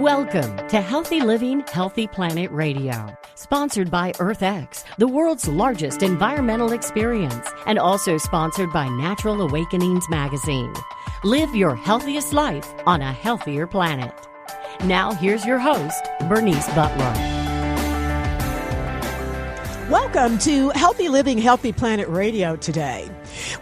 Welcome to Healthy Living, Healthy Planet Radio, sponsored by EarthX, the world's largest environmental experience, and also sponsored by Natural Awakenings magazine. Live your healthiest life on a healthier planet. Now here's your host, Bernice Butler. Welcome to Healthy Living, Healthy Planet Radio today.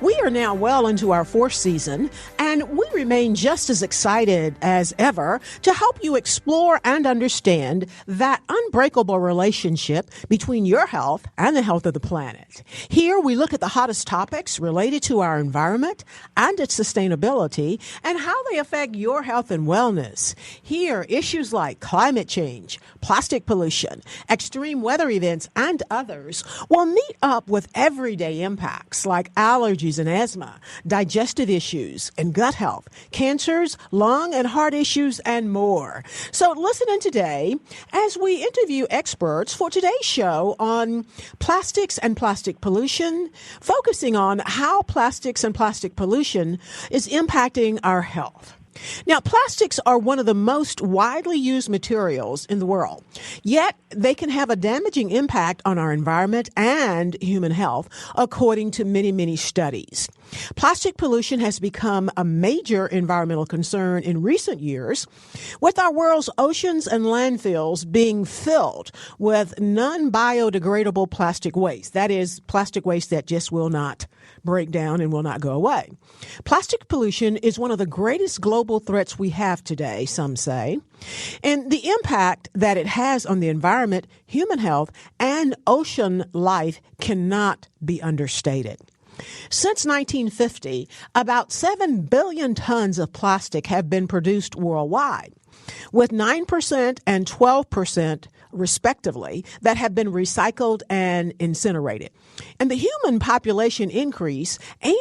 We are now well into our fourth season, and we remain just as excited as ever to help you explore and understand that unbreakable relationship between your health and the health of the planet. Here, we look at the hottest topics related to our environment and its sustainability and how they affect your health and wellness. Here, issues like climate change, plastic pollution, extreme weather events, and others will meet up with everyday impacts like allergies and asthma, digestive issues and gut health, cancers, lung and heart issues, and more. So listen in today as we interview experts for today's show on plastics and plastic pollution, focusing on how plastics and plastic pollution is impacting our health. Now, plastics are one of the most widely used materials in the world, yet they can have a damaging impact on our environment and human health, according to many studies. Plastic pollution has become a major environmental concern in recent years, with our world's oceans and landfills being filled with non-biodegradable plastic waste. That is, plastic waste that just will not break down and will not go away. Plastic pollution is one of the greatest global threats we have today, some say, and the impact that it has on the environment, human health, and ocean life cannot be understated. Since 1950, about 7 billion tons of plastic have been produced worldwide, with 9% and 12% respectively that have been recycled and incinerated. And the human population increase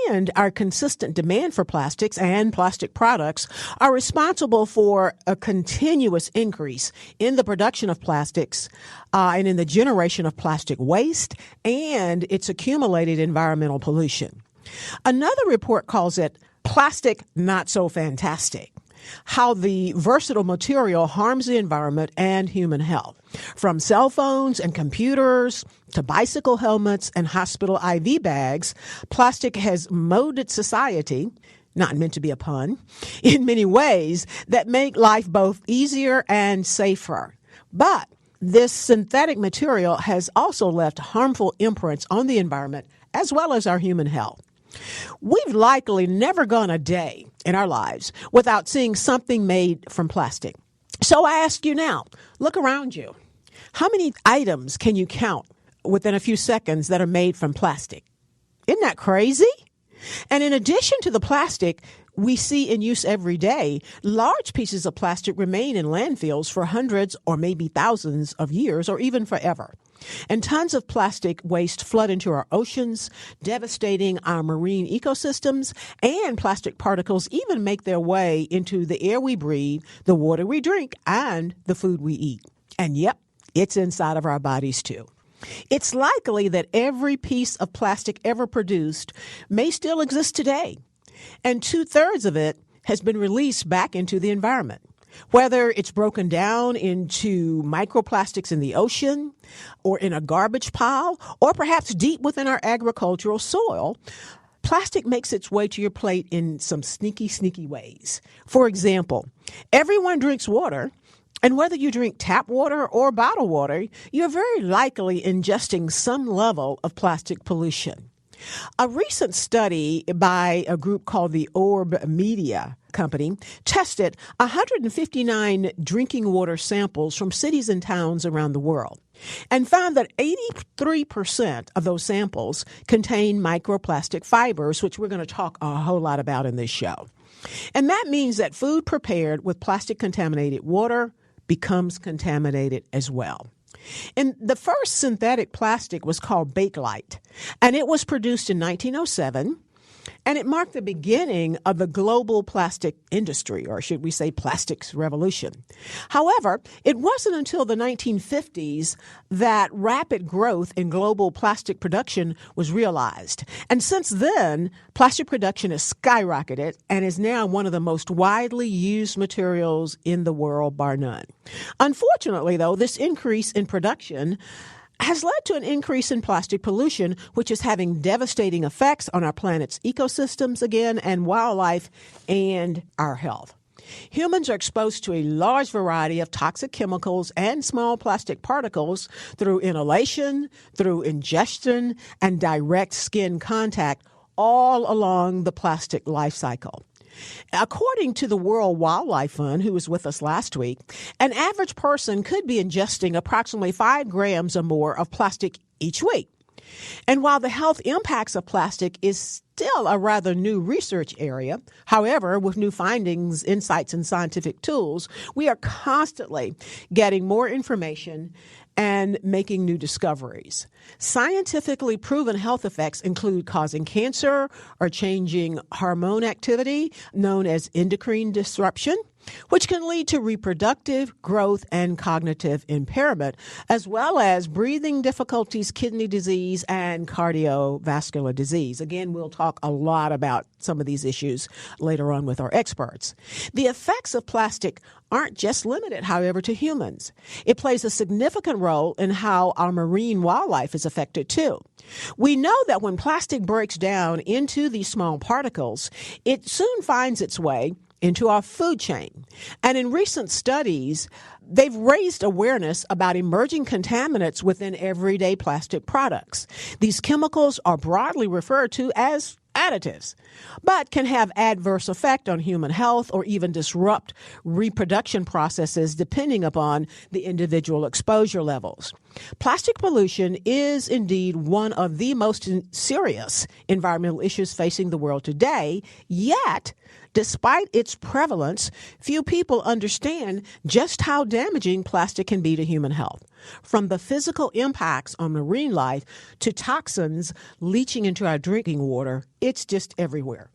and our consistent demand for plastics and plastic products are responsible for a continuous increase in the production of plastics and in the generation of plastic waste and its accumulated environmental pollution. Another report calls it plastic not so fantastic, how the versatile material harms the environment and human health. From cell phones and computers to bicycle helmets and hospital IV bags, plastic has molded society, not meant to be a pun, in many ways that make life both easier and safer. But this synthetic material has also left harmful imprints on the environment as well as our human health. We've likely never gone a day in our lives without seeing something made from plastic. So I ask you now, look around you. How many items can you count within a few seconds that are made from plastic? Isn't that crazy? And in addition to the plastic we see in use every day, large pieces of plastic remain in landfills for hundreds or maybe thousands of years or even forever. And tons of plastic waste flood into our oceans, devastating our marine ecosystems, and plastic particles even make their way into the air we breathe, the water we drink, and the food we eat. And yep, it's inside of our bodies too. It's likely that every piece of plastic ever produced may still exist today, and 2/3 of it has been released back into the environment. Whether it's broken down into microplastics in the ocean or in a garbage pile or perhaps deep within our agricultural soil, plastic makes its way to your plate in some sneaky ways. For example, everyone drinks water, and whether you drink tap water or bottled water, you're very likely ingesting some level of plastic pollution. A recent study by a group called the Orb Media Company tested 159 drinking water samples from cities and towns around the world and found that 83% of those samples contain microplastic fibers, which we're going to talk a whole lot about in this show. And that means that food prepared with plastic-contaminated water becomes contaminated as well. And the first synthetic plastic was called Bakelite, and it was produced in 1907. And it marked the beginning of the global plastic industry, or should we say plastics revolution. However, it wasn't until the 1950s that rapid growth in global plastic production was realized. And since then, plastic production has skyrocketed and is now one of the most widely used materials in the world, bar none. Unfortunately, though, this increase in production has led to an increase in plastic pollution, which is having devastating effects on our planet's ecosystems again, and wildlife, and our health. Humans are exposed to a large variety of toxic chemicals and small plastic particles through inhalation, through ingestion, and direct skin contact all along the plastic life cycle. According to the World Wildlife Fund, who was with us last week, an average person could be ingesting approximately 5 grams or more of plastic each week. And while the health impacts of plastic is still a rather new research area, however, with new findings, insights, and scientific tools, we are constantly getting more information and making new discoveries. Scientifically proven health effects include causing cancer or changing hormone activity, known as endocrine disruption, which can lead to reproductive, growth, and cognitive impairment, as well as breathing difficulties, kidney disease, and cardiovascular disease. Again, we'll talk a lot about some of these issues later on with our experts. The effects of plastic aren't just limited, however, to humans. It plays a significant role in how our marine wildlife is affected, too. We know that when plastic breaks down into these small particles, it soon finds its way into our food chain. And in recent studies, they've raised awareness about emerging contaminants within everyday plastic products. These chemicals are broadly referred to as additives, but can have adverse effect on human health or even disrupt reproduction processes depending upon the individual exposure levels. Plastic pollution is indeed one of the most serious environmental issues facing the world today, yet despite its prevalence, few people understand just how damaging plastic can be to human health. From the physical impacts on marine life to toxins leaching into our drinking water, it's just everywhere.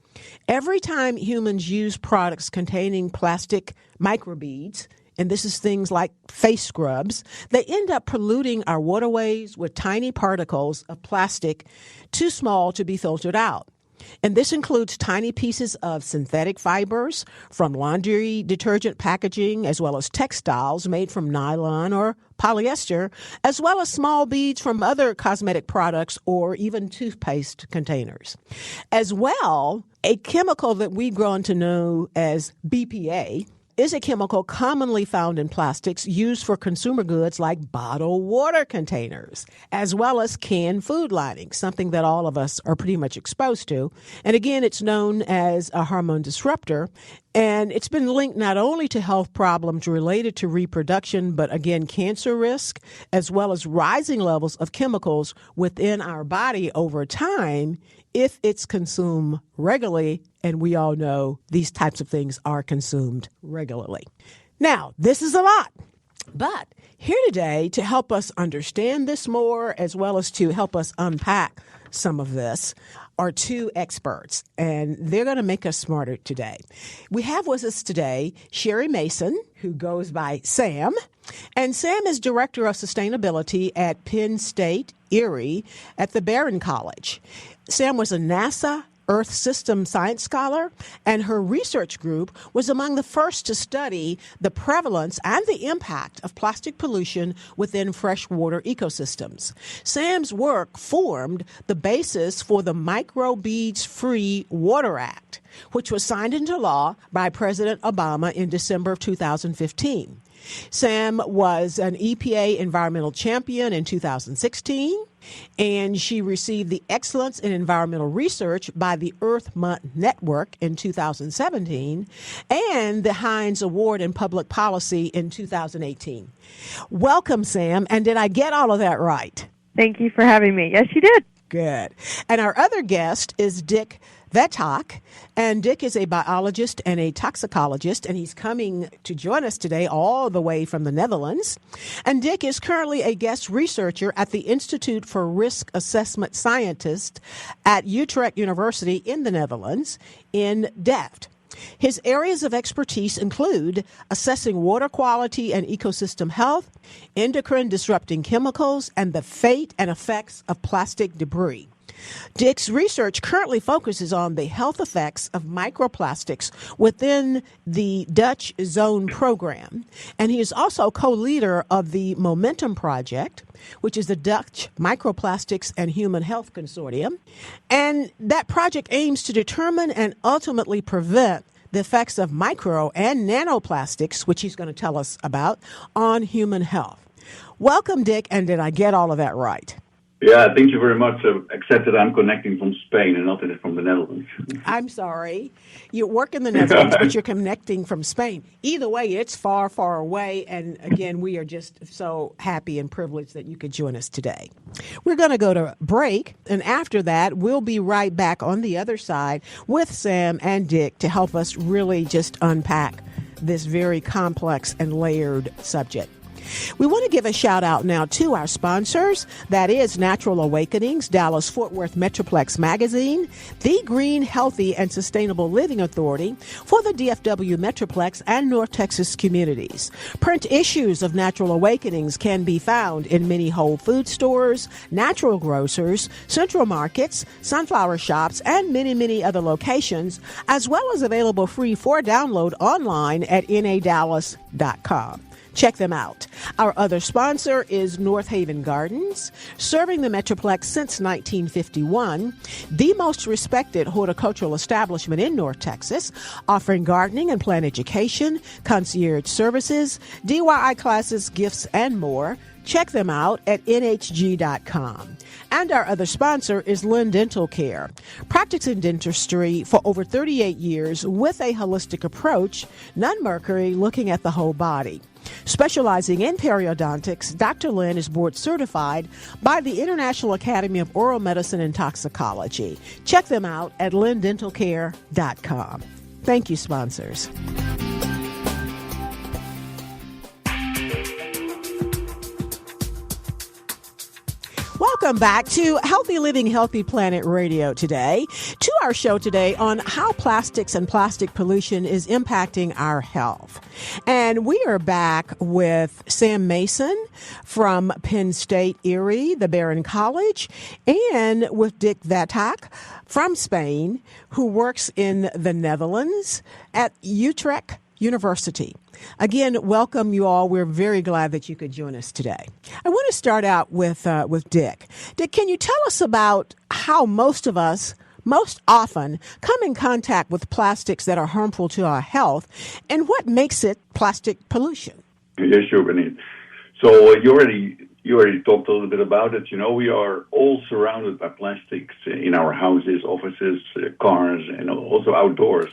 Every time humans use products containing plastic microbeads, and this is things like face scrubs, they end up polluting our waterways with tiny particles of plastic too small to be filtered out. And this includes tiny pieces of synthetic fibers from laundry detergent packaging, as well as textiles made from nylon or polyester, as well as small beads from other cosmetic products or even toothpaste containers. As well, a chemical that we've grown to know as BPA is a chemical commonly found in plastics used for consumer goods like bottled water containers, as well as canned food linings, something that all of us are pretty much exposed to. And again, it's known as a hormone disruptor, and it's been linked not only to health problems related to reproduction, but again, cancer risk, as well as rising levels of chemicals within our body over time if it's consumed regularly, and we all know these types of things are consumed regularly. Now, this is a lot, but here today to help us understand this more, as well as to help us unpack some of this, are two experts, and they're going to make us smarter today. We have with us today Sherry Mason, who goes by Sam, and Sam is Director of Sustainability at Penn State, Erie, at the Barron College. Sam was a NASA Earth System Science Scholar, and her research group was among the first to study the prevalence and the impact of plastic pollution within freshwater ecosystems. Sam's work formed the basis for the Microbeads Free Water Act, which was signed into law by President Obama in December of 2015. Sam was an EPA environmental champion in 2016, and she received the Excellence in Environmental Research by the Earth Month Network in 2017 and the Heinz Award in Public Policy in 2018. Welcome, Sam, and did I get all of that right? Thank you for having me. Yes, you did. Good. And our other guest is Dick Vethaak. And Dick is a biologist and a toxicologist, and he's coming to join us today all the way from the Netherlands. And Dick is currently a guest researcher at the Institute for Risk Assessment Scientist at Utrecht University in the Netherlands in Delft. His areas of expertise include assessing water quality and ecosystem health, endocrine disrupting chemicals, and the fate and effects of plastic debris. Dick's research currently focuses on the health effects of microplastics within the Dutch Zone program, and he is also co-leader of the Momentum Project, which is the Dutch Microplastics and Human Health Consortium. And that project aims to determine and ultimately prevent the effects of micro and nanoplastics, which he's going to tell us about, on human health. Welcome, Dick, and did I get all of that right? Yeah, thank you very much. Except that I'm connecting from Spain and not from the Netherlands. I'm sorry. You work in the Netherlands, but you're connecting from Spain. Either way, it's far, far away. And again, we are just so happy and privileged that you could join us today. We're going to go to break. And after that, we'll be right back on the other side with Sam and Dick to help us really just unpack this very complex and layered subject. We want to give a shout out now to our sponsors. That is Natural Awakenings, Dallas-Fort Worth Metroplex Magazine, the Green, Healthy, and Sustainable Living Authority for the DFW Metroplex and North Texas communities. Print issues of Natural Awakenings can be found in many Whole Food stores, natural grocers, central markets, sunflower shops, and many, many other locations, as well as available free for download online at nadallas.com. Check them out. Our other sponsor is North Haven Gardens, serving the Metroplex since 1951, the most respected horticultural establishment in North Texas, offering gardening and plant education, concierge services, DIY classes, gifts, and more. Check them out at nhg.com. And our other sponsor is Lynn Dental Care, practicing dentistry for over 38 years with a holistic approach, none mercury, looking at the whole body. Specializing in periodontics, Dr. Lynn is board certified by the International Academy of Oral Medicine and Toxicology. Check them out at lindentalcare.com. Thank you, sponsors. Welcome back to Healthy Living, Healthy Planet Radio today, to our show today on how plastics and plastic pollution is impacting our health. And we are back with Sam Mason from Penn State Erie, the Barron College, and with Dick Vethaak from Spain, who works in the Netherlands at Utrecht University. Again, welcome you all. We're very glad that you could join us today. I want to start out with Dick. Dick, can you tell us about how most of us most often come in contact with plastics that are harmful to our health, and what makes it plastic pollution? Yes, sure, Benny. So you already talked a little bit about it. You know, we are all surrounded by plastics in our houses, offices, cars, and also outdoors.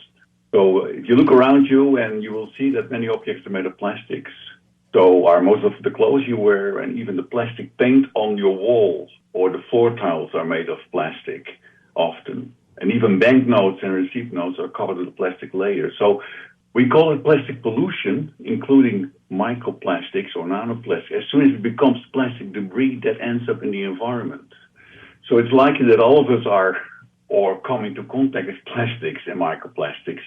So if you look around you, and you will see that many objects are made of plastics. So are most of the clothes you wear, and even the plastic paint on your walls or the floor tiles are made of plastic often. And even banknotes and receipt notes are covered with a plastic layer. So we call it plastic pollution, including microplastics or nanoplastics, as soon as it becomes plastic debris that ends up in the environment. So it's likely that all of us are or come into contact with plastics and microplastics,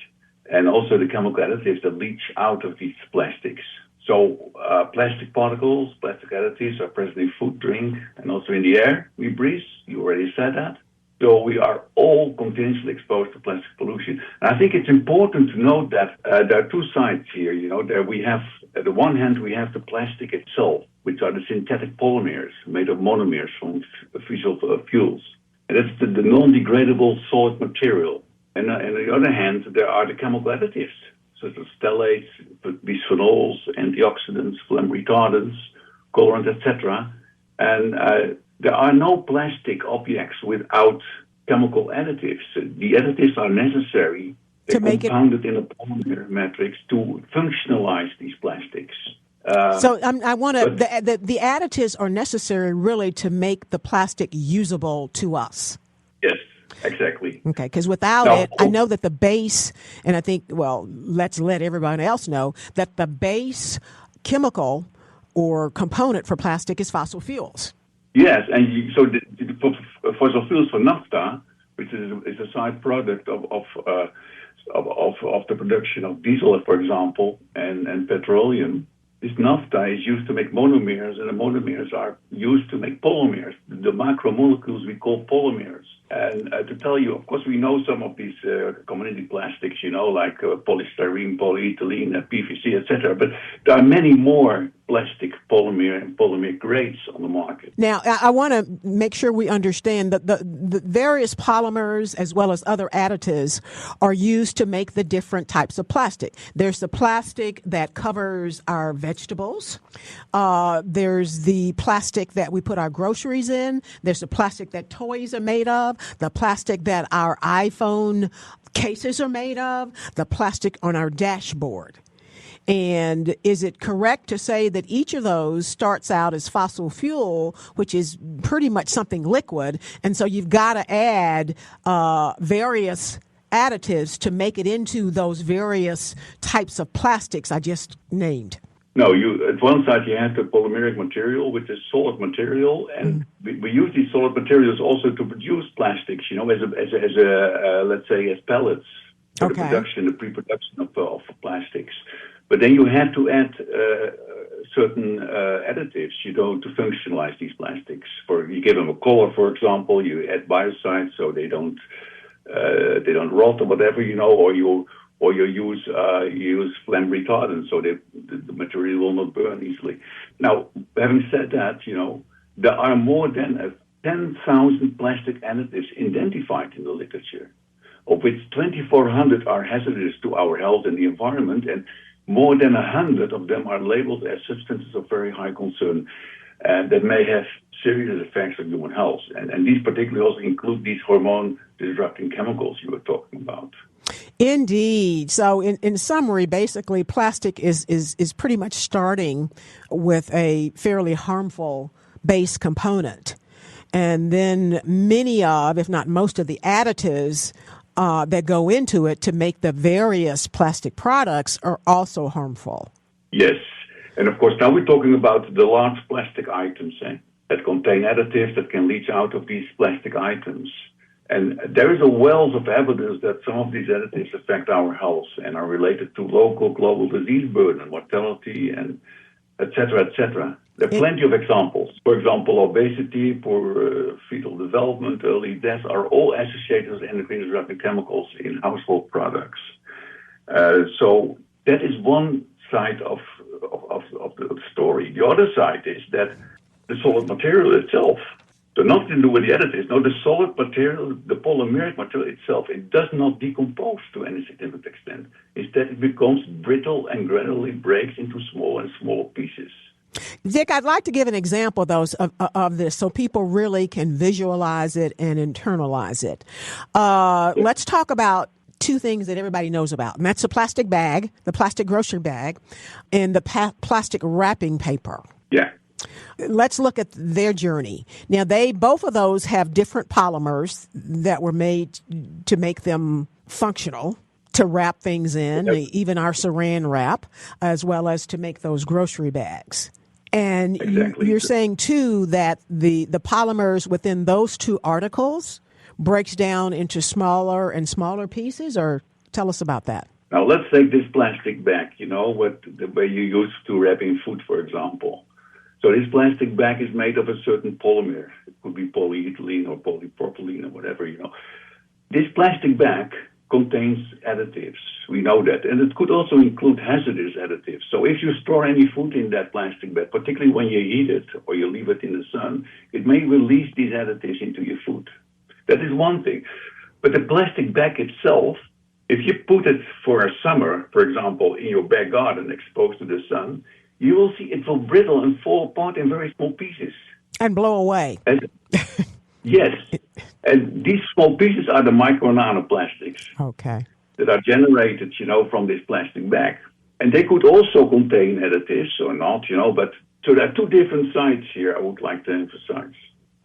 and also the chemical additives that leach out of these plastics. So plastic particles, plastic additives are present in food, drink, and also in the air we breathe. You already said that. So we are all continuously exposed to plastic pollution. And I think it's important to note that there are two sides here. You know, there we have, at the one hand, we have the plastic itself, which are the synthetic polymers made of monomers from fossil fuels. And that's the non-degradable solid material. And on the other hand, there are the chemical additives, such as phthalates, bisphenols, antioxidants, flame retardants, colorants, etc. And there are no plastic objects without chemical additives. The additives are necessary. They're compounded in a polymer matrix to functionalize these plastics. So I want to. The additives are necessary, really, to make the plastic usable to us. Yes, Exactly. Okay, because without it, I know that the base, and I think, well, let's let everyone else know that the base chemical or component for plastic is fossil fuels. Yes, and for fossil fuels for naphtha, which is a side product of the production of diesel, for example, and petroleum. This naphtha is used to make monomers, and the monomers are used to make polymers. The macromolecules we call polymers. And to tell you, of course, we know some of these commodity plastics, like polystyrene, polyethylene, PVC, etc. But there are many more plastic polymer and polymer grades on the market. Now, I want to make sure we understand that the various polymers as well as other additives are used to make the different types of plastic. There's the plastic that covers our vegetables. There's the plastic that we put our groceries in. There's the plastic that toys are made of, the plastic that our iPhone cases are made of, the plastic on our dashboard. And is it correct to say that each of those starts out as fossil fuel, which is pretty much something liquid, and so you've got to add various additives to make it into those various types of plastics I just named? No, at one side you have the polymeric material, which is solid material, and we use these solid materials also to produce plastics, as a let's say as pellets for the pre-production of plastics. But then you have to add certain additives, to functionalize these plastics. You give them a color, for example. You add biocides so they don't rot or whatever, or you use flame retardant so the material will not burn easily. Now, having said that, there are more than 10,000 plastic additives identified in the literature, of which 2,400 are hazardous to our health and the environment, and more than 100 of them are labeled as substances of very high concern that may have serious effects on human health. And these particularly also include these hormone-disrupting chemicals you were talking about. Indeed. So in summary, basically, plastic is pretty much starting with a fairly harmful base component. And then many of, if not most of the additives that go into it to make the various plastic products are also harmful. Yes. And of course, now we're talking about the large plastic items that contain additives that can leach out of these plastic items. And there is a wealth of evidence that some of these additives affect our health and are related to local global disease burden, mortality, and et cetera, et cetera. There are plenty of examples. For example, obesity, poor fetal development, early death are all associated with endocrine disrupting chemicals in household products. So that is one side of the story. The other side is that the solid material itself, so nothing to do with the additives, no, the solid material, the polymeric material itself, it does not decompose to any significant extent. Instead, it becomes brittle and gradually breaks into smaller and smaller pieces. Dick, I'd like to give an example of this so people really can visualize it and internalize it. Let's talk about two things that everybody knows about, and that's the plastic bag, the plastic grocery bag, and the plastic wrapping paper. Yeah. Let's look at their journey. Now, both of those have different polymers that were made to make them functional, to wrap things in, even our saran wrap, as well as to make those grocery bags. And exactly. You're saying, too, that the polymers within those two articles breaks down into smaller and smaller pieces, or tell us about that. Now, let's take this plastic bag, the way you use to wrapping food, for example. So this plastic bag is made of a certain polymer. It could be polyethylene or polypropylene or whatever, This plastic bag contains additives. We know that. And it could also include hazardous additives. So if you store any food in that plastic bag, particularly when you heat it or you leave it in the sun, it may release these additives into your food. That is one thing. But the plastic bag itself, if you put it for a summer, for example, in your back garden exposed to the sun, you will see it will brittle and fall apart in very small pieces. And blow away. Yes. And these small pieces are the micro nanoplastics. Okay. That are generated, from this plastic bag. And they could also contain additives or not, but so there are two different sides here I would like to emphasize.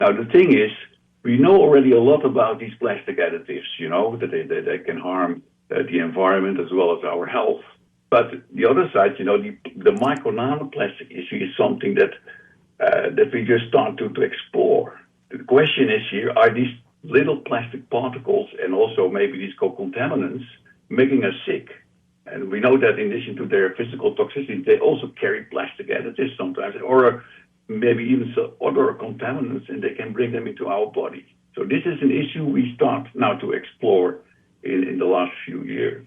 Now, the thing is, We know already a lot about these plastic additives, that they can harm the environment as well as our health. But the other side, the micro nanoplastic issue is something that we just start to explore. The question is here, are these little plastic particles and also maybe these co-contaminants making us sick? And we know that in addition to their physical toxicity, they also carry plastic additives sometimes, or maybe even some other contaminants, and they can bring them into our body. So this is an issue we start now to explore in the last few years.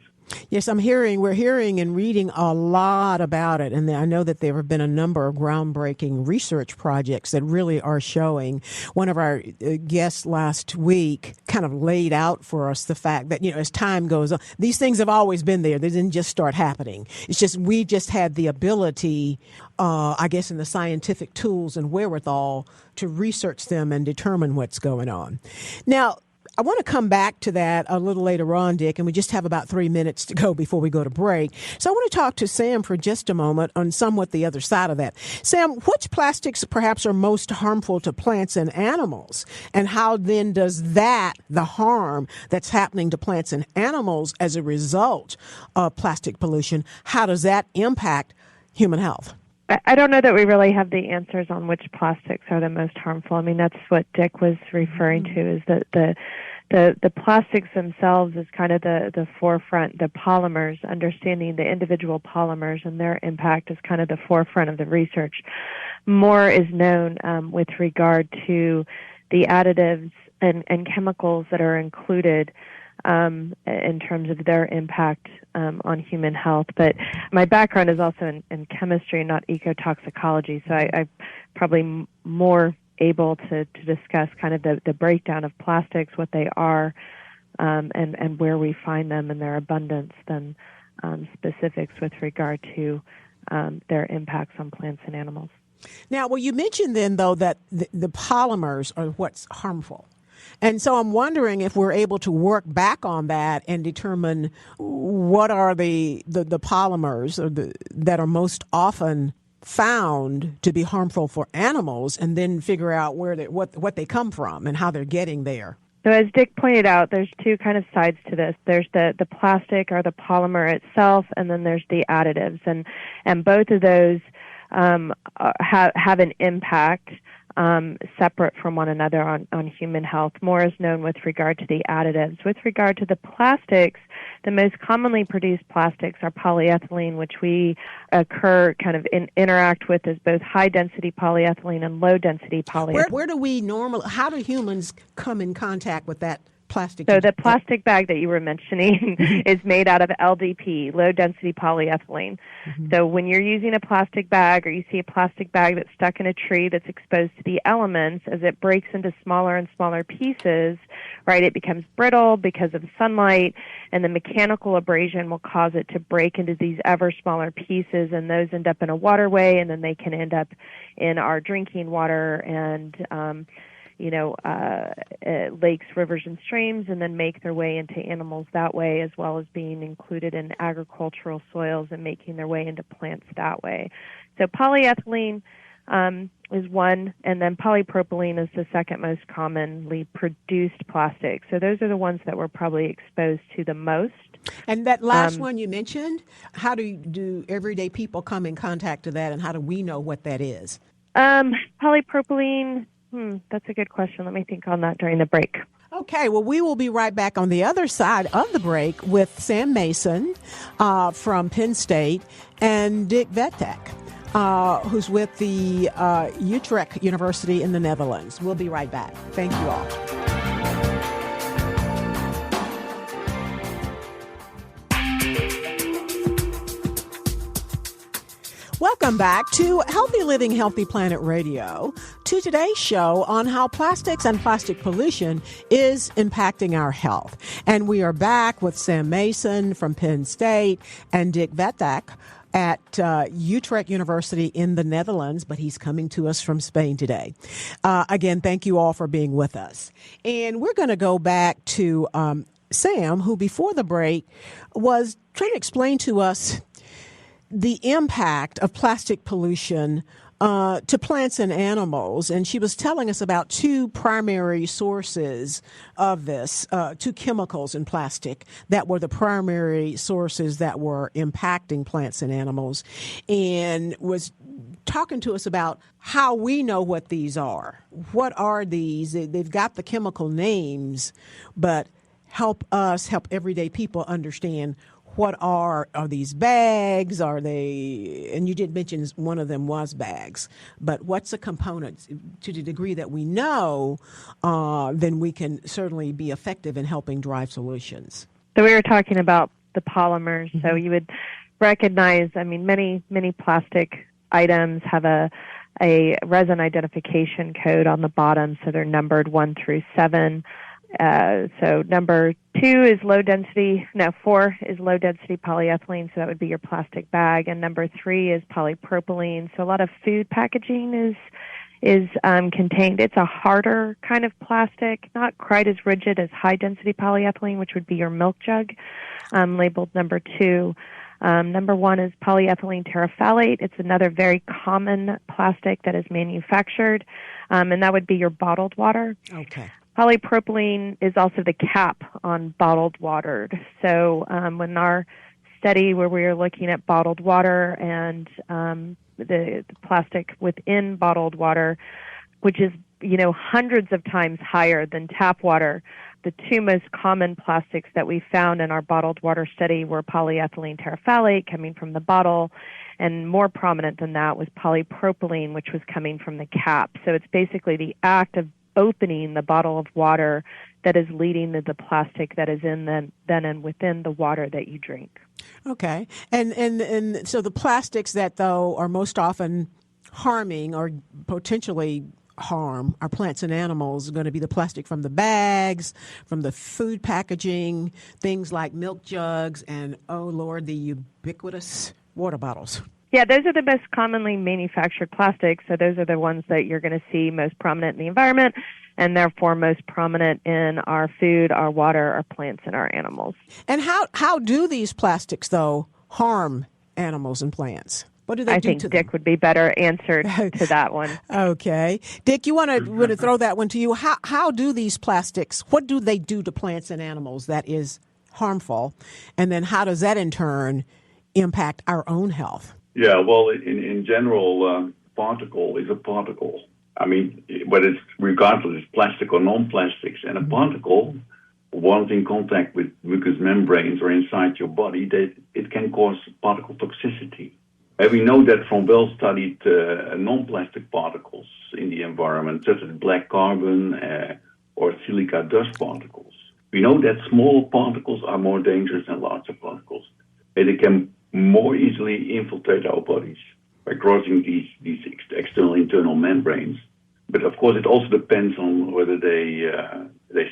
Yes, we're hearing and reading a lot about it. And I know that there have been a number of groundbreaking research projects that really are showing. One of our guests last week kind of laid out for us the fact that, as time goes on, these things have always been there. They didn't just start happening. It's just we just had the ability, I guess, in the scientific tools and wherewithal to research them and determine what's going on. Now, I want to come back to that a little later on, Dick, and we just have about 3 minutes to go before we go to break. So I want to talk to Sam for just a moment on somewhat the other side of that. Sam, which plastics perhaps are most harmful to plants and animals? And how then does the harm that's happening to plants and animals as a result of plastic pollution, how does that impact human health? I don't know that we really have the answers on which plastics are the most harmful. I mean, that's what Dick was referring to, is that the plastics themselves is kind of the forefront, the polymers, understanding the individual polymers and their impact is kind of the forefront of the research. More is known with regard to the additives and chemicals that are included in terms of their impact on human health. But my background is also in chemistry, not ecotoxicology, so I'm probably more able to discuss kind of the breakdown of plastics, what they are, and where we find them and their abundance than specifics with regard to their impacts on plants and animals. Now, well, you mentioned then, though, that the polymers are what's harmful. And so I'm wondering if we're able to work back on that and determine what are the polymers that are most often found to be harmful for animals, and then figure out what they come from and how they're getting there. So as Dick pointed out, there's two kind of sides to this. There's the plastic or the polymer itself, and then there's the additives. And both of those have an impact separate from one another on human health. More is known with regard to the additives. With regard to the plastics, the most commonly produced plastics are polyethylene, which we interact with as both high-density polyethylene and low-density polyethylene. Where do we how do humans come in contact with that plastic? So the plastic bag that you were mentioning is made out of LDP, low-density polyethylene. Mm-hmm. So when you're using a plastic bag, or you see a plastic bag that's stuck in a tree that's exposed to the elements, as it breaks into smaller and smaller pieces, right, it becomes brittle because of sunlight, and the mechanical abrasion will cause it to break into these ever smaller pieces, and those end up in a waterway, and then they can end up in our drinking water and lakes, rivers, and streams, and then make their way into animals that way, as well as being included in agricultural soils and making their way into plants that way. So polyethylene is one, and then polypropylene is the second most commonly produced plastic. So those are the ones that we're probably exposed to the most. And that last one you mentioned, how do everyday people come in contact with that, and how do we know what that is? Polypropylene, that's a good question. Let me think on that during the break. Okay, well, we will be right back on the other side of the break with Sam Mason from Penn State and Dick Vethaak, who's with the Utrecht University in the Netherlands. We'll be right back. Thank you all. Welcome back to Healthy Living, Healthy Planet Radio, to today's show on how plastics and plastic pollution is impacting our health. And we are back with Sam Mason from Penn State and Dick Vethaak at Utrecht University in the Netherlands, but he's coming to us from Spain today. Again, thank you all for being with us. And we're going to go back to Sam, who before the break was trying to explain to us the impact of plastic pollution to plants and animals, and she was telling us about two primary sources of this, two chemicals in plastic that were the primary sources that were impacting plants and animals, and was talking to us about how we know what these are. What are these? They've got the chemical names, but help everyday people understand what are these bags? Are they, and you did mention one of them was bags, but what's a component? To the degree that we know, then we can certainly be effective in helping drive solutions. So we were talking about the polymers. Mm-hmm. So you would recognize, many plastic items have a resin identification code on the bottom, so they're numbered 1 through 7. So number 4 is low density polyethylene, so that would be your plastic bag, and number 3 is polypropylene. So a lot of food packaging is contained. It's a harder kind of plastic, not quite as rigid as high density polyethylene, which would be your milk jug, labeled number 2. Number 1 is polyethylene terephthalate. It's another very common plastic that is manufactured, and that would be your bottled water. Okay. Polypropylene is also the cap on bottled water. So when our study where we were looking at bottled water and the plastic within bottled water, which is hundreds of times higher than tap water, the two most common plastics that we found in our bottled water study were polyethylene terephthalate coming from the bottle, and more prominent than that was polypropylene, which was coming from the cap. So it's basically the act of opening the bottle of water that is leading to the plastic that is in then and within the water that you drink. Okay. And so the plastics that, though, are most often harming or potentially harm our plants and animals are going to be the plastic from the bags, from the food packaging, things like milk jugs, and, oh, Lord, the ubiquitous water bottles. Yeah, those are the most commonly manufactured plastics, so those are the ones that you're going to see most prominent in the environment and therefore most prominent in our food, our water, our plants, and our animals. And how do these plastics, though, harm animals and plants? What do they do to them? I think Dick would be better answered to that one. Okay. Dick, you want to throw that one to you. How do these plastics, what do they do to plants and animals that is harmful? And then how does that in turn impact our own health? Yeah, well, in general, particle is a particle. Whether it's regardless it's plastic or non-plastics, and a particle, once in contact with mucous membranes or inside your body, it can cause particle toxicity. And we know that from well-studied non-plastic particles in the environment, such as black carbon or silica dust particles. We know that small particles are more dangerous than larger particles, and they can more easily infiltrate our bodies by crossing these external internal membranes. But of course, it also depends on whether they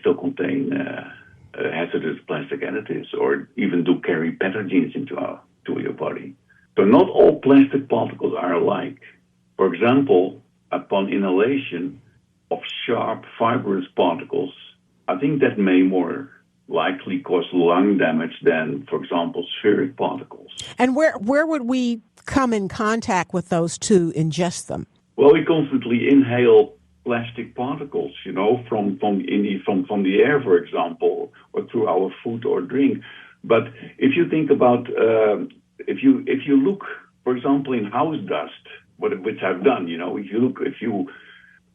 still contain hazardous plastic additives or even do carry pathogens to your body. So not all plastic particles are alike. For example, upon inhalation of sharp fibrous particles, I think that may more likely cause lung damage than, for example, spheric particles. And where would we come in contact with those to ingest them? Well, we constantly inhale plastic particles, from the air, for example, or through our food or drink. But if you think about, if you look, for example, in house dust, which I've done, if you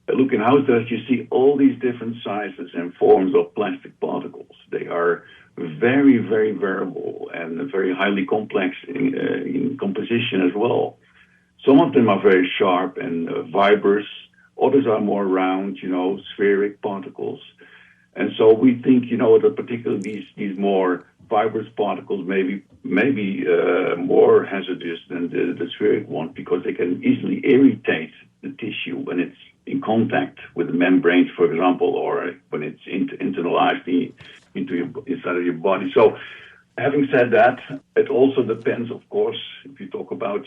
look in house dust, you see all these different sizes and forms of plastic particles. They are very, very variable and very highly complex in composition as well. Some of them are very sharp and fibrous. Others are more round, spheric particles. And so we think, that particularly these more fibrous particles may be more hazardous than the spheric ones because they can easily irritate the tissue when it's in contact with the membranes, for example, or when it's internalized inside of your body. So having said that, it also depends, of course, if you talk about,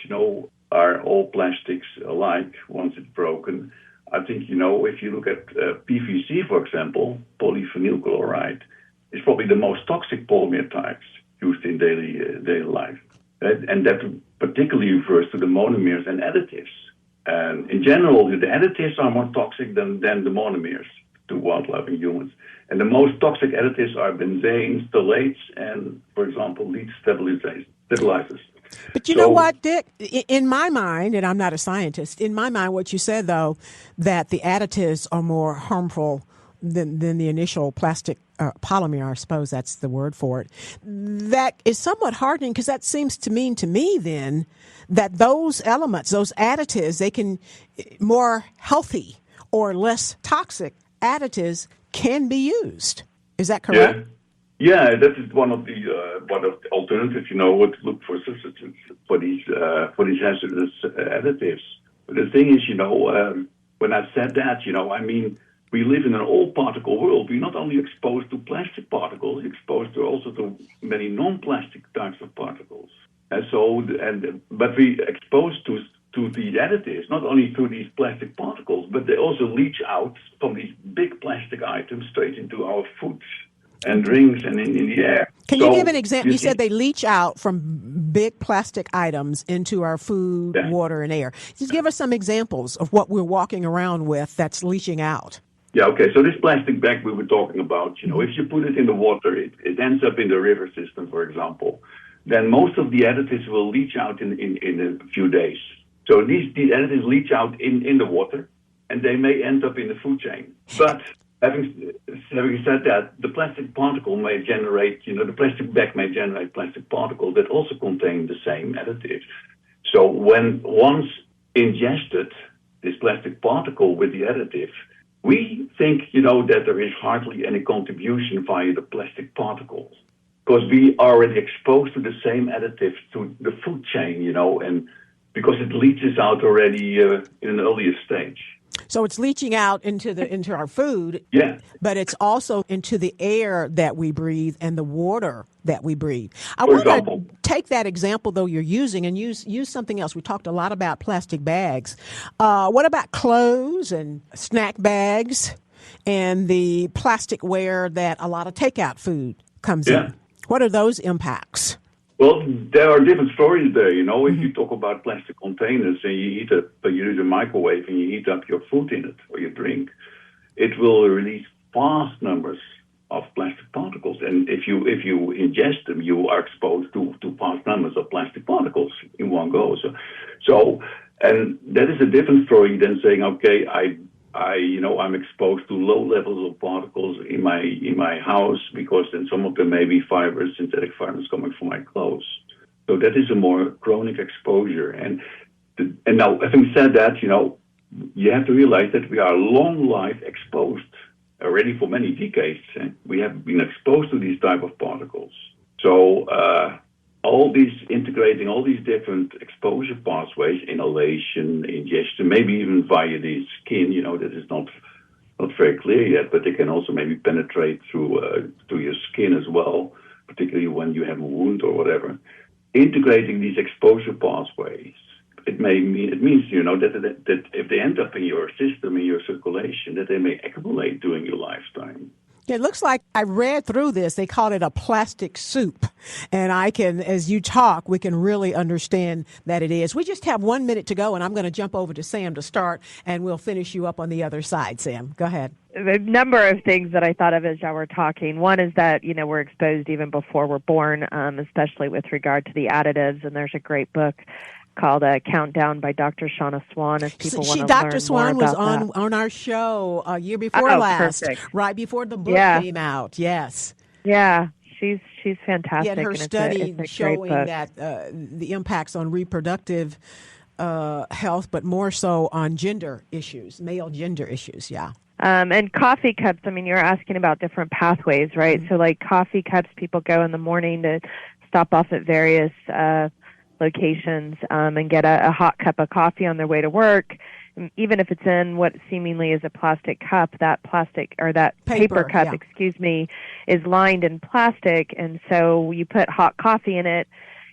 are all plastics alike once it's broken? I think, if you look at PVC, for example, polyphenol chloride, is probably the most toxic polymer types used in daily life. And that particularly refers to the monomers and additives. And in general, the additives are more toxic than the monomers to wildlife and humans. And the most toxic additives are benzenes, phthalates, and, for example, lead stabilizers. But you know what, Dick? In my mind, and I'm not a scientist, in my mind, what you said, though, that the additives are more harmful than the initial plastic polymer, I suppose that's the word for it. That is somewhat heartening, because that seems to mean to me then that those elements, those additives, they can more healthy or less toxic additives can be used. Is that correct? Yeah, that is one of the alternatives. What to look for substitutes for these hazardous additives. But the thing is, when I said that, I mean, we live in an all-particle world. We're not only exposed to plastic particles, we're exposed to many non-plastic types of particles. But we exposed to these additives, not only through these plastic particles, but they also leach out from these big plastic items straight into our foods and drinks and in the air. Can you give an example? You said they leach out from big plastic items into our food, water, and air. Just give us some examples of what we're walking around with that's leaching out. Yeah, okay. So this plastic bag we were talking about, if you put it in the water, it ends up in the river system, for example. Then most of the additives will leach out in a few days. So these additives leach out in the water, and they may end up in the food chain. But having said that, the plastic particle may generate, the plastic bag may generate plastic particles that also contain the same additives. So when once ingested, this plastic particle with the additive, we think, that there is hardly any contribution via the plastic particles, because we are already exposed to the same additives to the food chain, and because it leaches out already in an earlier stage. So it's leaching out into our food, but it's also into the air that we breathe and the water that we breathe. I want to take that example, though, you're using and use something else. We talked a lot about plastic bags. What about clothes and snack bags and the plasticware that a lot of takeout food comes in? What are those impacts? Well, there are different stories there. If you talk about plastic containers and you use a microwave and you heat up your food in it or your drink, it will release vast numbers of plastic particles. And if you ingest them, you are exposed to vast numbers of plastic particles in one go. So and that is a different story than saying, okay, I'm exposed to low levels of particles in my house, because then some of them may be fibers, synthetic fibers coming from my clothes. So that is a more chronic exposure. And now, having said that, you have to realize that we are long life exposed already for many decades. We have been exposed to these type of particles. So integrating all these different exposure pathways, inhalation, ingestion, maybe even via the skin, that is not very clear yet, but they can also maybe penetrate through your skin as well, particularly when you have a wound or whatever. Integrating these exposure pathways, it means that if they end up in your system, in your circulation, that they may accumulate during your lifetime. It looks like I read through this. They called it a plastic soup. And as you talk, we can really understand that it is. We just have 1 minute to go, and I'm going to jump over to Sam to start, and we'll finish you up on the other side. Sam, go ahead. A number of things that I thought of as y'all were talking. One is that, we're exposed even before we're born, especially with regard to the additives. And there's a great book called Countdown by Dr. Shauna Swan, if people want to learn more about that. Dr. Swan was on our show a year before last, perfect. Right before the book came out. Yes. Yeah, she's fantastic. Yeah, and her study it's a showing that the impacts on reproductive health, but more so on gender issues, male gender issues. Yeah. And coffee cups, you're asking about different pathways, right? Mm-hmm. So like coffee cups, people go in the morning to stop off at various locations and get a hot cup of coffee on their way to work. Even if it's in what seemingly is a plastic cup, that plastic or that paper cup, is lined in plastic. And so you put hot coffee in it.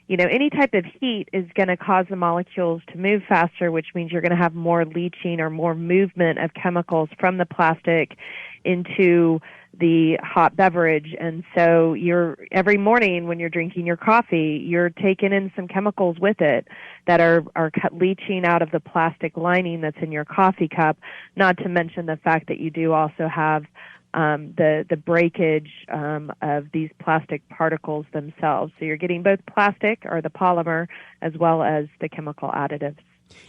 Any type of heat is going to cause the molecules to move faster, which means you're going to have more leaching or more movement of chemicals from the plastic into the hot beverage. And so every morning when you're drinking your coffee, you're taking in some chemicals with it that are leaching out of the plastic lining that's in your coffee cup, not to mention the fact that you do also have the breakage of these plastic particles themselves. So you're getting both plastic, or the polymer, as well as the chemical additives.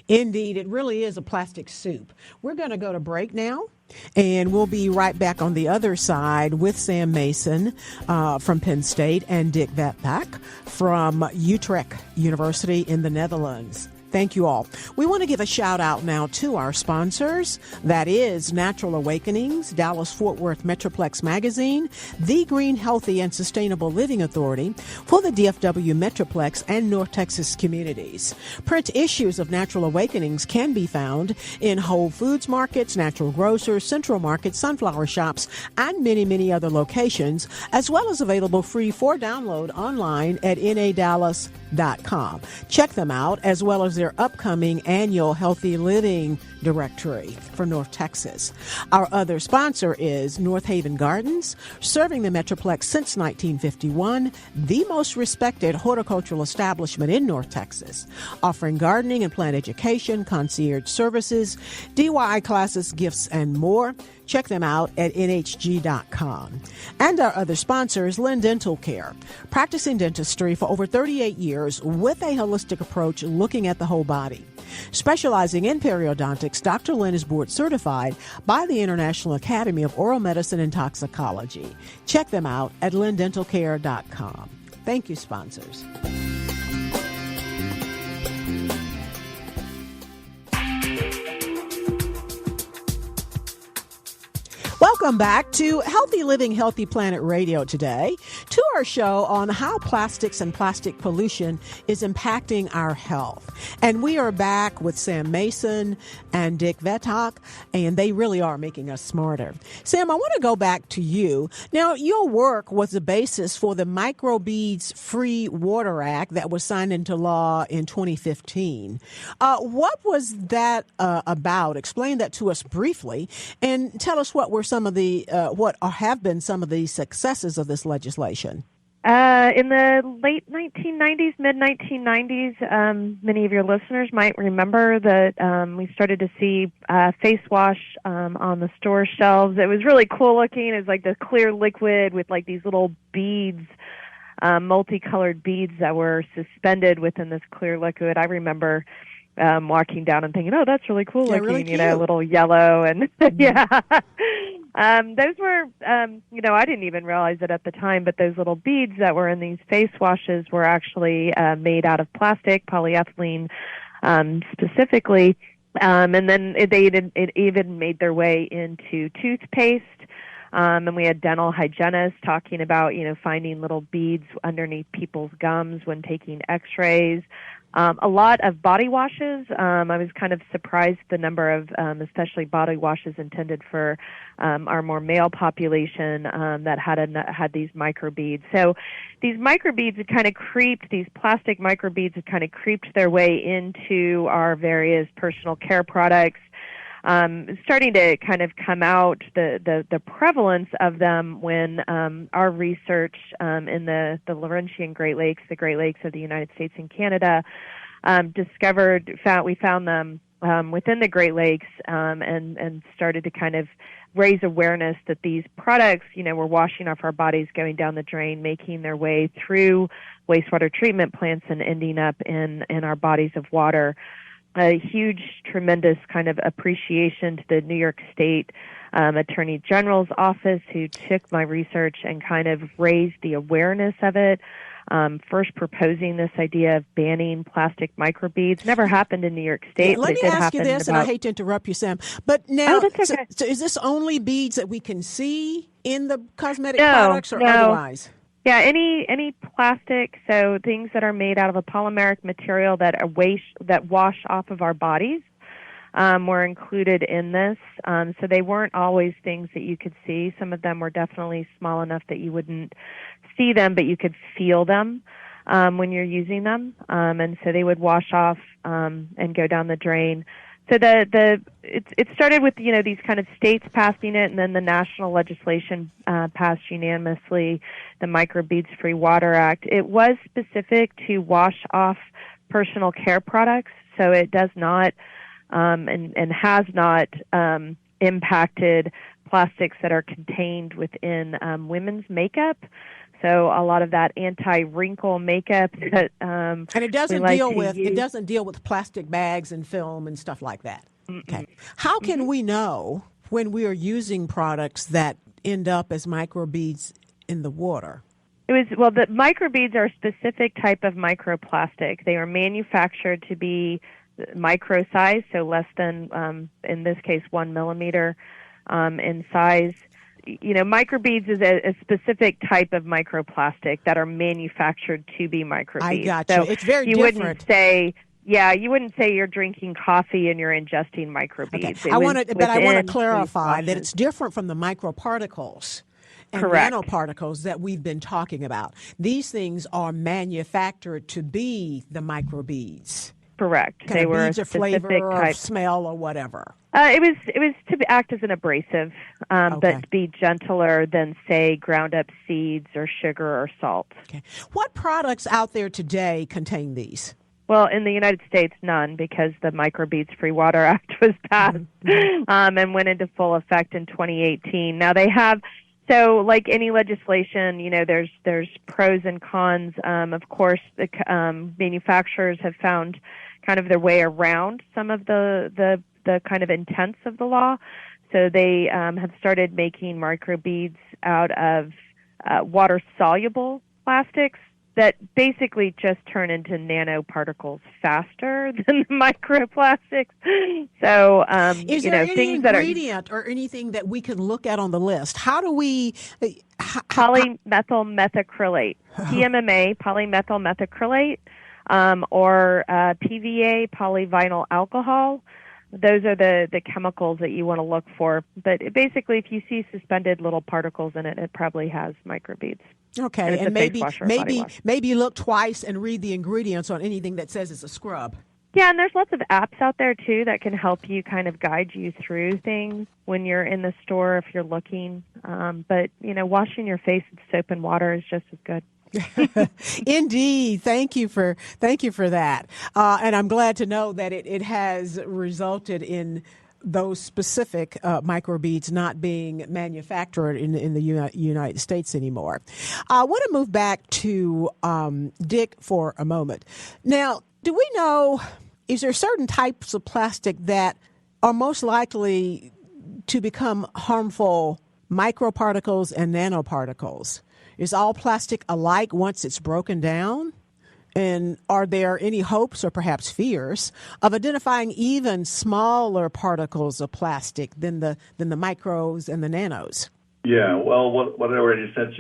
Indeed, it really is a plastic soup. We're going to go to break now, and we'll be right back on the other side with Sam Mason from Penn State and Dick Vethaak from Utrecht University in the Netherlands. Thank you all. We want to give a shout out now to our sponsors. That is Natural Awakenings, Dallas-Fort Worth Metroplex Magazine, The Green, Healthy, and Sustainable Living Authority for the DFW Metroplex and North Texas communities. Print issues of Natural Awakenings can be found in Whole Foods markets, natural grocers, Central Market, sunflower shops, and many, many other locations, as well as available free for download online at nadallas.com. Check them out, as well as their upcoming annual Healthy Living Directory for North Texas. Our other sponsor is North Haven Gardens, serving the Metroplex since 1951, the most respected horticultural establishment in North Texas, offering gardening and plant education, concierge services, DIY classes, gifts, and more. Check them out at nhg.com. And our other sponsor is Lynn Dental Care, practicing dentistry for over 38 years with a holistic approach looking at the whole body. Specializing in periodontics, Dr. Lynn is board certified by the International Academy of Oral Medicine and Toxicology. Check them out at lyndentalcare.com. Thank you, sponsors. Welcome back to Healthy Living, Healthy Planet Radio today, to our show on how plastics and plastic pollution is impacting our health. And we are back with Sam Mason and Dick Vethaak, and they really are making us smarter. Sam, I want to go back to you. Now, your work was the basis for the Microbeads Free Water Act that was signed into law in 2015. What was that about? Explain that to us briefly, and tell us what were some of the have been some of the successes of this legislation. In the late 1990s, mid-1990s, many of your listeners might remember that we started to see face wash on the store shelves. It was really cool looking. It was like the clear liquid with like these little beads, multicolored beads that were suspended within this clear liquid. I remember walking down and thinking, oh, that's really cool looking, really you know, a little yellow. And yeah. Those were, I didn't even realize it at the time, but those little beads that were in these face washes were actually made out of plastic, polyethylene specifically. And then it even made their way into toothpaste. And we had dental hygienists talking about, finding little beads underneath people's gums when taking x-rays. A lot of body washes. I was kind of surprised the number of, especially body washes intended for our more male population that had these microbeads. So these microbeads had kind of these plastic microbeads had kind of creeped their way into our various personal care products. Starting to kind of come out the prevalence of them when our research in the Laurentian Great Lakes, the Great Lakes of the United States and Canada, we found them within the Great Lakes and started to kind of raise awareness that these products, were washing off our bodies, going down the drain, making their way through wastewater treatment plants and ending up in our bodies of water. A huge, tremendous kind of appreciation to the New York State Attorney General's office, who took my research and kind of raised the awareness of it. First proposing this idea of banning plastic microbeads. Never happened in New York State. Yeah, let me ask you this, and I hate to interrupt you, Sam, but now, that's okay. so is this only beads that we can see in the cosmetic products or otherwise? Yeah, any plastic, so things that are made out of a polymeric material that wash off of our bodies were included in this. So they weren't always things that you could see. Some of them were definitely small enough that you wouldn't see them, but you could feel them when you're using them. And so they would wash off and go down the drain. So it started with these kind of states passing it, and then the national legislation passed unanimously, the Microbeads Free Water Act. It was specific to wash off personal care products, so it does not and has not impacted plastics that are contained within women's makeup. So a lot of that anti-wrinkle makeup that and it doesn't deal with plastic bags and film and stuff like that. Okay. How can we know when we are using products that end up as microbeads in the water? The microbeads are a specific type of microplastic. They are manufactured to be micro size, so less than, in this case, 1 millimeter in size. Microbeads is a specific type of microplastic that are manufactured to be microbeads. I got you. So it's very different. You wouldn't say you're drinking coffee and you're ingesting microbeads. Okay. I want to clarify that it's different from the microparticles and nanoparticles that we've been talking about. These things are manufactured to be the microbeads. Correct. They were beads or flavor or smell or whatever. It was to act as an abrasive, but to be gentler than, say, ground up seeds or sugar or salt. Okay. What products out there today contain these? Well, in the United States, none, because the Microbeads Free Water Act was passed and went into full effect in 2018. Now they have. So, like any legislation, there's pros and cons. Of course, the manufacturers have found kind of their way around some of the kind of intents of the law. So they have started making microbeads out of water-soluble plastics that basically just turn into nanoparticles faster than the microplastics. So, is there any ingredient or anything that we can look at on the list? How do we... Polymethyl methacrylate, PMMA, polymethyl methacrylate, or PVA, polyvinyl alcohol. Those are the chemicals that you want to look for. But basically, if you see suspended little particles in it, it probably has microbeads. Okay, and maybe look twice and read the ingredients on anything that says it's a scrub. Yeah, and there's lots of apps out there, too, that can help you kind of guide you through things when you're in the store if you're looking. But, washing your face with soap and water is just as good. Indeed. Thank you for that. And I'm glad to know that it has resulted in those specific microbeads not being manufactured in the United States anymore. I want to move back to Dick for a moment. Now, do we know, is there certain types of plastic that are most likely to become harmful microparticles and nanoparticles? Is all plastic alike once it's broken down? And are there any hopes or perhaps fears of identifying even smaller particles of plastic than the micros and the nanos? Yeah, well, what I already said,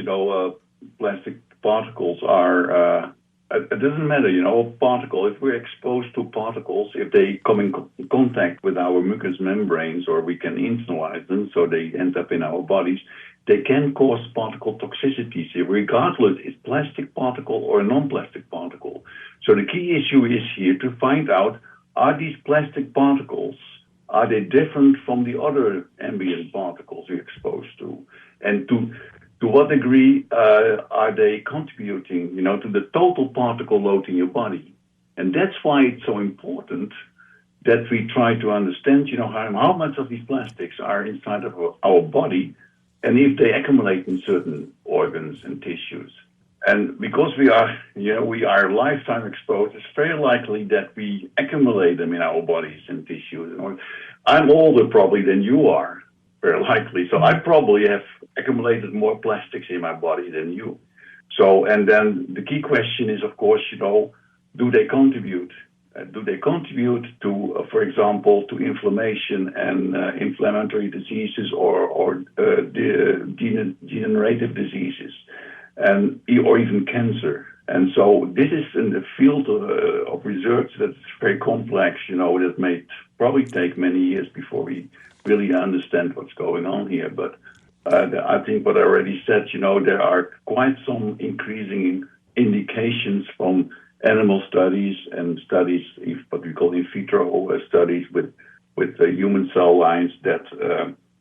plastic particles are, it doesn't matter, a particle, if we're exposed to particles, if they come in contact with our mucous membranes or we can internalize them so they end up in our bodies, they can cause particle toxicities, regardless if plastic particle or a non-plastic particle. So the key issue is here to find out, are these plastic particles, are they different from the other ambient particles you're exposed to? And to what degree are they contributing, to the total particle load in your body? And that's why it's so important that we try to understand, how much of these plastics are inside of our body, and if they accumulate in certain organs and tissues. And because we are lifetime exposed, it's very likely that we accumulate them in our bodies and tissues. I'm older probably than you are, very likely. So I probably have accumulated more plastics in my body than you. So, and then the key question is, of course, do they contribute? Do they contribute to, for example, to inflammation and inflammatory diseases or degenerative diseases, or even cancer? And so this is in the field of research that's very complex, that may probably take many years before we really understand what's going on here. But I think what I already said, there are quite some increasing indications from animal studies and studies, what we call in vitro studies with with human cell lines that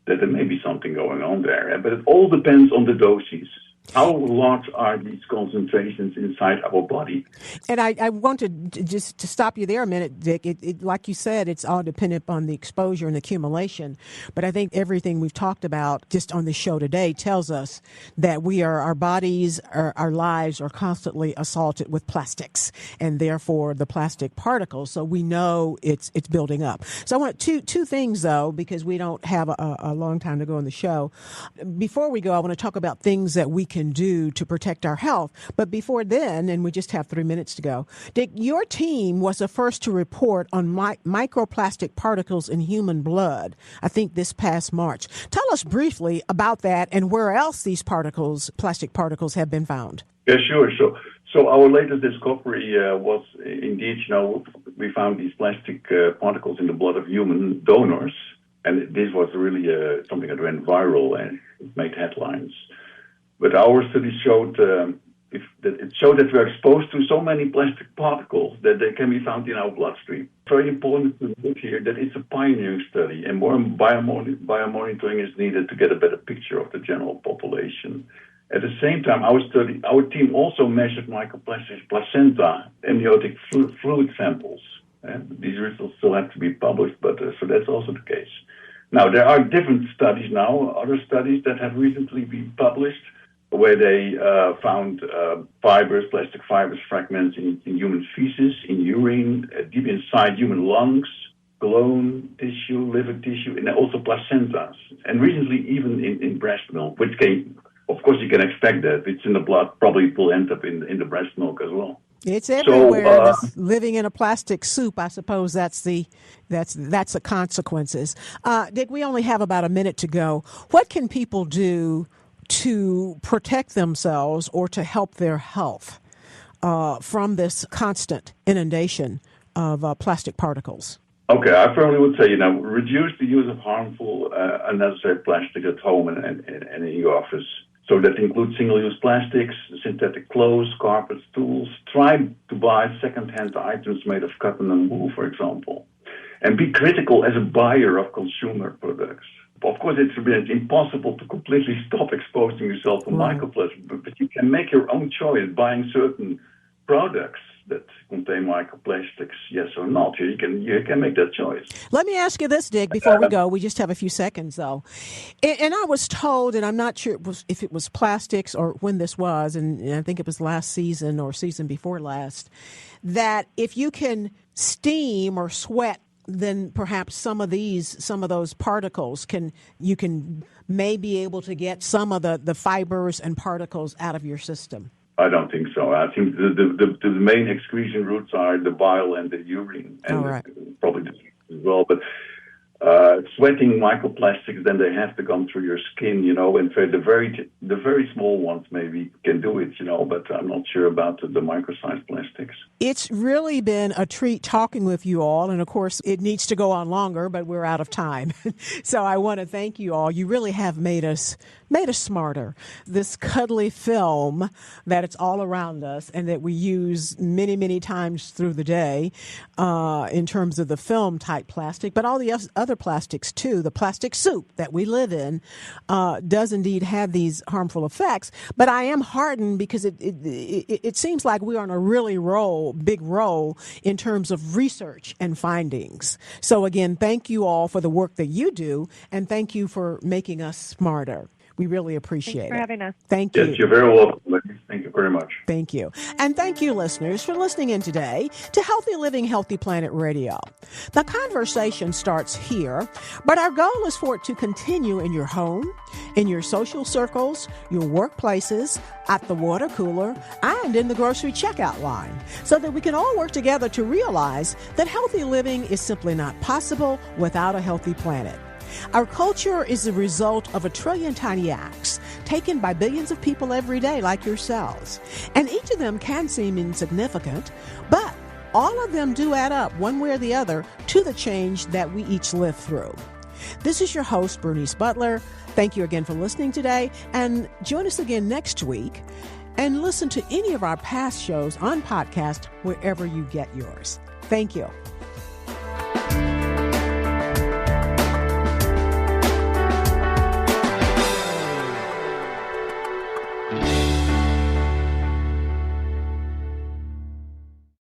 there may be something going on there. But it all depends on the doses. How large are these concentrations inside our body? And I want to just to stop you there a minute, Dick. It, like you said, it's all dependent on the exposure and accumulation. But I think everything we've talked about just on the show today tells us that our bodies, our lives are constantly assaulted with plastics, and therefore the plastic particles. So we know it's building up. So I want two things, though, because we don't have a long time to go on the show. Before we go, I want to talk about things that we can do to protect our health. But before then, and we just have 3 minutes to go, Dick, your team was the first to report on microplastic particles in human blood, I think this past March. Tell us briefly about that and where else these plastic particles have been found. Yeah, sure. So our latest discovery was indeed, we found these plastic particles in the blood of human donors. And this was really something that went viral and it made headlines. But our study showed that we are exposed to so many plastic particles that they can be found in our bloodstream. Very important to note here that it's a pioneering study, and more biomonitoring is needed to get a better picture of the general population. At the same time, our team also measured microplastic placenta amniotic fluid samples. These results still have to be published, but so that's also the case. Now, there are different studies now, other studies that have recently been published, where they found plastic fibers, fragments in human feces, in urine, deep inside human lungs, colon tissue, liver tissue, and also placentas. And recently, even in breast milk, which of course, you can expect that. It's in the blood, probably will end up in the breast milk as well. It's everywhere. Living in a plastic soup, I suppose that's the consequences. Dick, we only have about a minute to go. What can people do to protect themselves or to help their health from this constant inundation of plastic particles? Okay, I firmly would say, reduce the use of harmful, unnecessary plastic at home and in your office. So that includes single-use plastics, synthetic clothes, carpets, tools. Try to buy second-hand items made of cotton and wool, for example. And be critical as a buyer of consumer products. Of course, it's impossible to completely stop exposing yourself to microplastics, but you can make your own choice buying certain products that contain microplastics, yes or not. You can make that choice. Let me ask you this, Dick, before we go. We just have a few seconds, though. And I was told, and I'm not sure if it was plastics or when this was, and I think it was last season or season before last, that if you can steam or sweat, then perhaps some of those particles you can may be able to get some of the fibers and particles out of your system. I don't think so. I think the main excretion routes are the bile and the urine, and probably the as well. But sweating microplastics, then they have to come through your skin, and the very small ones maybe can do it, but I'm not sure about the micro-sized plastics. It's really been a treat talking with you all, and of course it needs to go on longer, but we're out of time. So I want to thank you all. You really have made us smarter. This cuddly film that it's all around us and that we use many, many times through the day in terms of the film type plastic, but all the other plastics too. The plastic soup that we live in does indeed have these harmful effects, but I am heartened because it seems like we're on a really big roll in terms of research and findings. So again, thank you all for the work that you do, and thank you for making us smarter. We really appreciate it. Thanks for having us. Thank you. Yes, you're very welcome. Thank you very much. Thank you. And thank you, listeners, for listening in today to Healthy Living, Healthy Planet Radio. The conversation starts here, but our goal is for it to continue in your home, in your social circles, your workplaces, at the water cooler, and in the grocery checkout line, so that we can all work together to realize that healthy living is simply not possible without a healthy planet. Our culture is the result of 1 trillion tiny acts taken by billions of people every day like yourselves. And each of them can seem insignificant, but all of them do add up one way or the other to the change that we each live through. This is your host, Bernice Butler. Thank you again for listening today, and join us again next week and listen to any of our past shows on podcast wherever you get yours. Thank you.